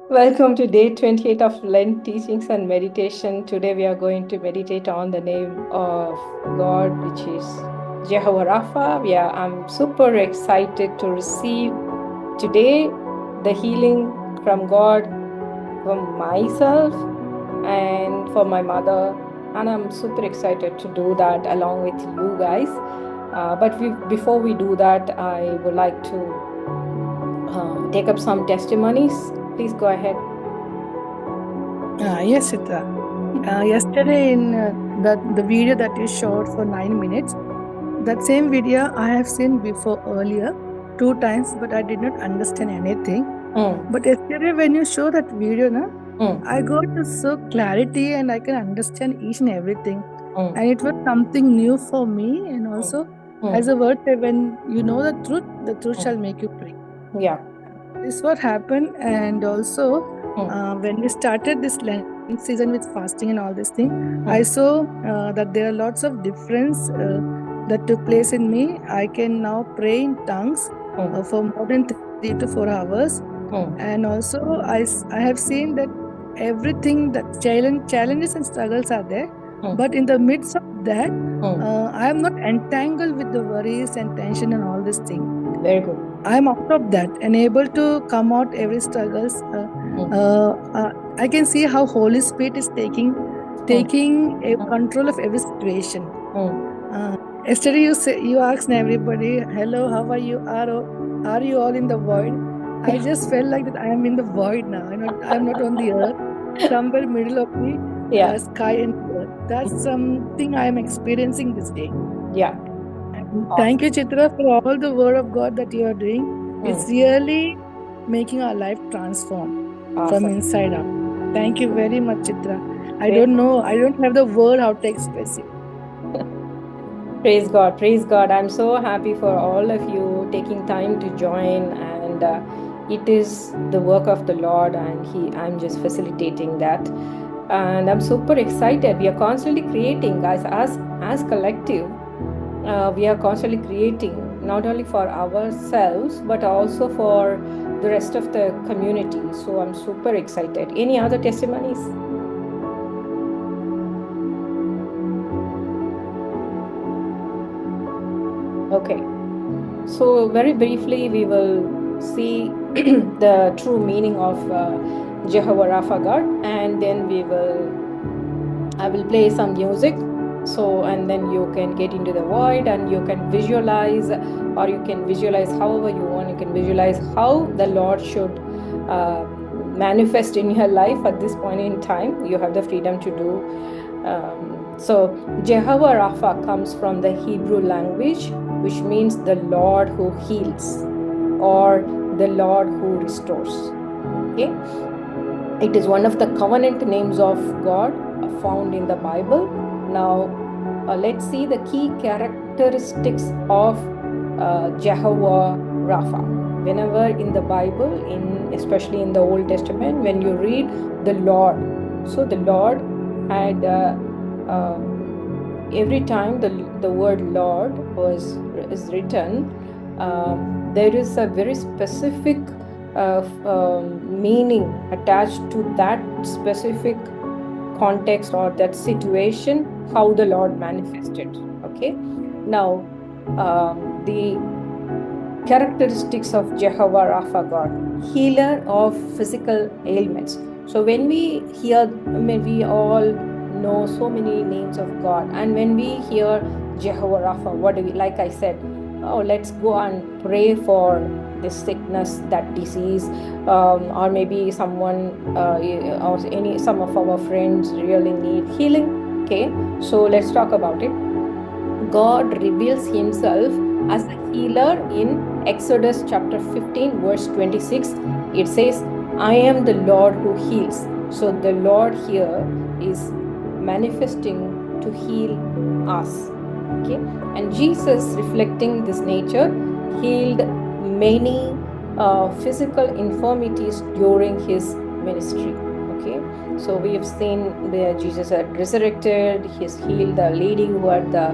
Welcome to day 28 of Lent teachings and meditation. Today we are going to meditate on the name of God, which is Jehovah Rapha. I'm super excited to receive today the healing from God, from myself, and for my mother. And I'm super excited to do that along with you guys. Before we do that, I would like to take up some testimonies. Please go ahead. Yes, Chitra. Yesterday in the video that you showed for 9 minutes, that same video I have seen before earlier 2 times, but I did not understand anything. But yesterday when you show that video, I got so clarity and I can understand each and everything. And it was something new for me. And also, as a word said, when you know the truth shall make you free. Yeah. This is what happened. And also, when we started this Lent season with fasting and all this thing, I saw that there are lots of difference that took place in me. I can now pray in tongues for more than 3 to 4 hours. And also, I have seen that everything that challenges and struggles are there. But in the midst of that, I am not entangled with the worries and tension and all this thing. Very good. I am out of that and able to come out every struggles. I can see how Holy Spirit is taking a control of every situation. Yesterday you asked everybody, "Hello, how are you? Are you all in the void?" I just felt like that I am in the void now. I'm not on the earth, somewhere middle of the sky and earth. That's something I am experiencing this day. Yeah. Thank you, Chitra, for all the word of God that you are doing. It's really making our life transform from inside out. Thank you very much, Chitra. I don't know. I don't have the word how to express it. Praise God. Praise God. I'm so happy for all of you taking time to join, and it is the work of the Lord, and I'm just facilitating that. And I'm super excited. We are constantly creating, guys, as collective. We are constantly creating not only for ourselves but also for the rest of the community. So I'm super excited. Any other testimonies? Okay. So very briefly, we will see the true meaning of Jehovah Rapha God, and then I will play some music. So, and then you can get into the void and you can visualize, or you can visualize however you want. You can visualize how the Lord should manifest in your life at this point in time. You have the freedom to do. So Jehovah Rapha comes from the Hebrew language, which means the Lord who heals or the Lord who restores. Okay, it is one of the covenant names of God found in the Bible. Now, let's see the key characteristics of Jehovah Rapha. Whenever in the Bible, especially in the Old Testament, when you read the Lord, so the Lord had every time the word Lord is written, there is a very specific meaning attached to that specific context or that situation, how the Lord manifested. Okay, now the characteristics of Jehovah Rapha God, healer of physical ailments. So when we hear, we all know so many names of God, and when we hear Jehovah Rapha, what do we, like I said, oh, let's go and pray for this sickness, that disease, or maybe someone or some of our friends really need healing. Okay, so let's talk about it. God reveals himself as a healer in Exodus chapter 15 verse 26. It says, I am the Lord who heals. So the Lord here is manifesting to heal us. Okay, and Jesus, reflecting this nature, healed many physical infirmities during his ministry. Okay, so we have seen Jesus had resurrected. He's healed the lady who had the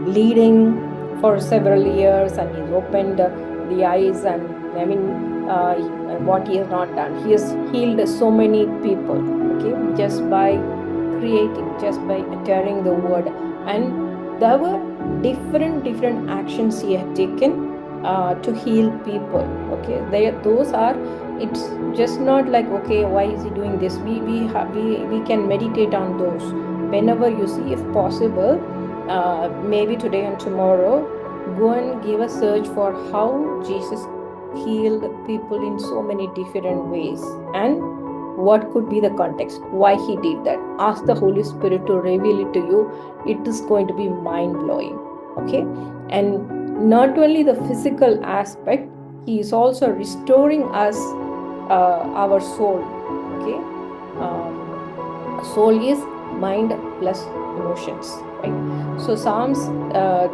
bleeding for several years, and he's opened the eyes, and what he has not done. He has healed so many people, okay, just by creating, just by uttering the word. And there were different actions he had taken to heal people, okay. Those are, it's just not like, okay, why is he doing this? We can meditate on those whenever you see, if possible, maybe today and tomorrow. Go and give a search for how Jesus healed people in so many different ways, and what could be the context, why he did that. Ask the Holy Spirit to reveal it to you. It is going to be mind-blowing, okay. And not only the physical aspect, he is also restoring us, our soul, okay. Soul is mind plus emotions, right? So Psalms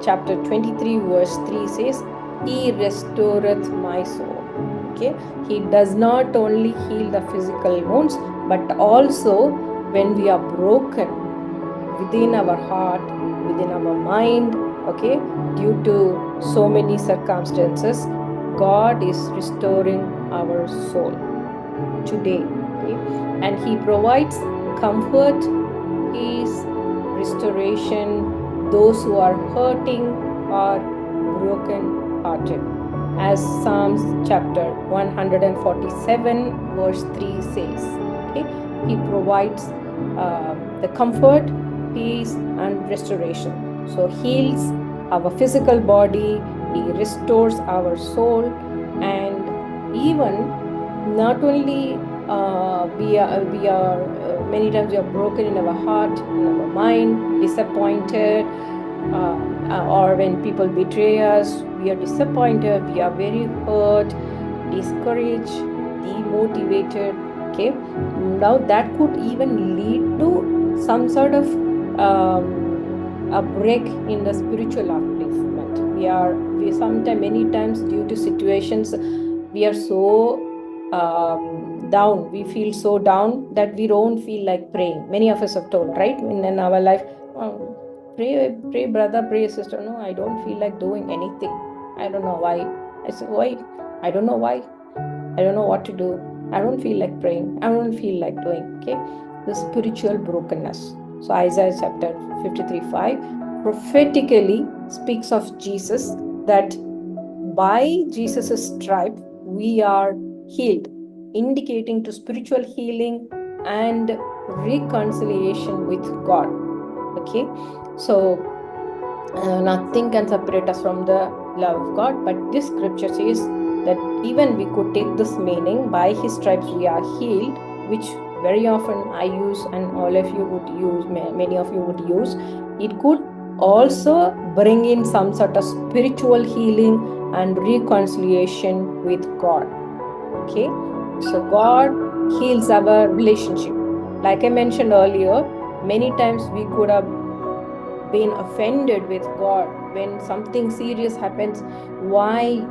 chapter 23 verse 3 says, he restoreth my soul, okay. He does not only heal the physical wounds, but also when we are broken within our heart, within our mind, okay, due to so many circumstances, God is restoring our soul today, okay? And he provides comfort, peace, restoration, those who are hurting or broken hearted, as Psalms chapter 147 verse 3 says, okay. He provides the comfort, peace and restoration. So heals our physical body, he restores our soul, and even not only we are many times we are broken in our heart, in our mind, disappointed, or when people betray us, we are disappointed, we are very hurt, discouraged, demotivated, okay. Now that could even lead to some sort of a break in the spiritual upliftment. We sometimes, many times, due to situations, we are so down, we feel so down that we don't feel like praying. Many of us have told, right, in our life, pray brother, pray sister. No, I don't feel like doing anything. I don't know why. I say, why? I don't know why. I don't know what to do. I don't feel like praying. I don't feel like doing, okay. The spiritual brokenness. So Isaiah chapter 53:5 prophetically speaks of Jesus, that by Jesus' stripe we are healed, indicating to spiritual healing and reconciliation with God, okay. So nothing can separate us from the love of God, but this scripture says that even we could take this meaning, by his stripes we are healed, which very often I use and all of you would use, many of you would use. It could also bring in some sort of spiritual healing and reconciliation with God, okay. So God heals our relationship. Like I mentioned earlier, many times we could have been offended with God when something serious happens. Why?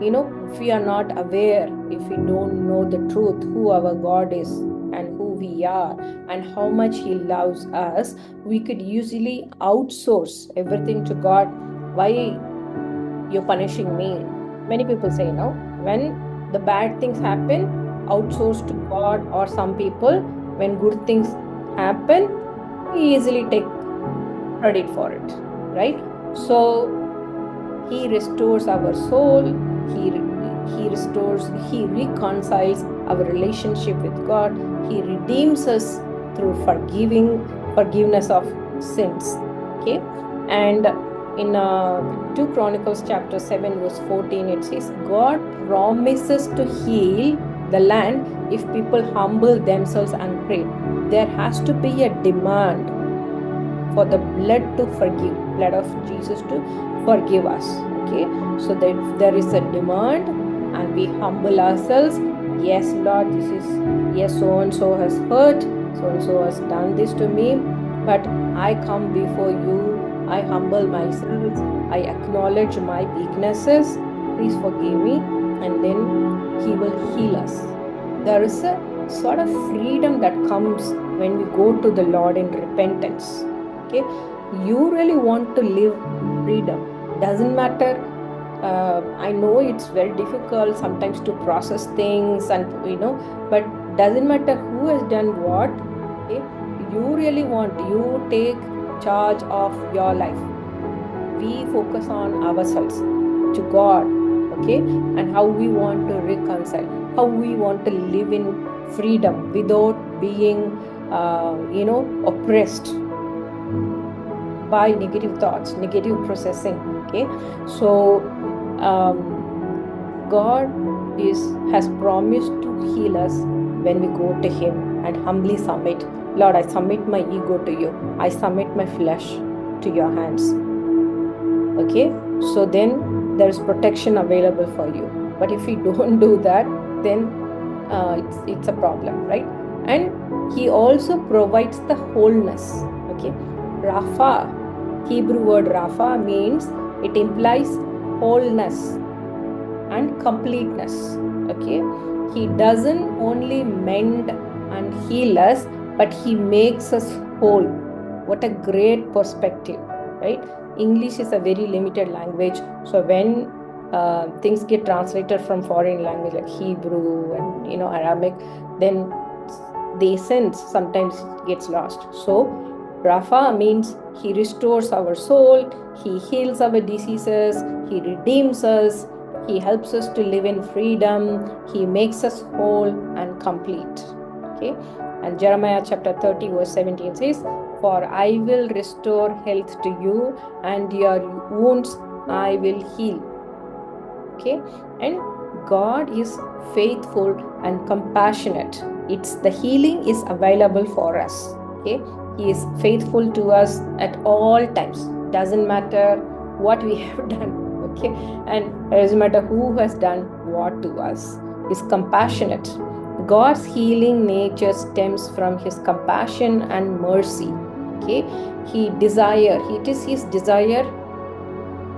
If we are not aware, if we don't know the truth, who our God is and who we are and how much he loves us, we could usually outsource everything to God. Why you're punishing me? Many people say, no, when the bad things happen, outsource to God. Or some people, when good things happen, we easily take credit for it, right? So he restores our soul, he restores, he reconciles our relationship with God, he redeems us through forgiveness of sins, okay. And in 2 Chronicles chapter 7 verse 14, it says, God promises to heal the land if people humble themselves and pray. There has to be a demand for the blood to forgive, blood of Jesus to forgive us, okay. So that there is a demand and we humble ourselves. Yes, Lord, yes, so and so has hurt, so and so has done this to me, but I come before you, I humble myself, I acknowledge my weaknesses, please forgive me, and then he will heal us. There is a sort of freedom that comes when we go to the Lord in repentance. Okay, you really want to live freedom. Doesn't matter I know it's very difficult sometimes to process things, and but doesn't matter who has done what. Okay, you really want, you take charge of your life. We focus on ourselves to God, okay, and how we want to reconcile, how we want to live in freedom without being oppressed by negative thoughts, negative processing. Okay, so God has promised to heal us when we go to Him and humbly submit. Lord, I submit my ego to you. I submit my flesh to your hands. Okay, so then there is protection available for you. But if we don't do that, then it's a problem, right? And He also provides the wholeness. Okay, Rapha, Hebrew word Rapha means, it implies wholeness and completeness. Okay, He doesn't only mend and heal us, but He makes us whole. What a great perspective, right? English is a very limited language, so when things get translated from foreign language like Hebrew and Arabic, then the essence sometimes gets lost. So Rapha means He restores our soul, He heals our diseases, He redeems us, He helps us to live in freedom, He makes us whole and complete. Okay, and Jeremiah chapter 30 verse 17 says, "For I will restore health to you, and your wounds I will heal." Okay, and God is faithful and compassionate. The healing is available for us. Okay, He is faithful to us at all times. Doesn't matter what we have done. Okay, and it doesn't matter who has done what to us. He's compassionate. God's healing nature stems from His compassion and mercy. Okay, it is His desire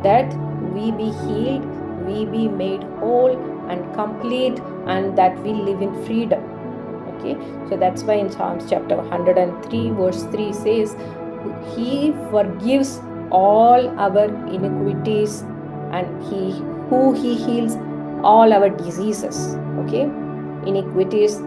that we be healed, we be made whole and complete, and that we live in freedom. Okay, so that's why in Psalms chapter 103 verse 3 says, He forgives all our iniquities, and He heals all our diseases. Okay, iniquities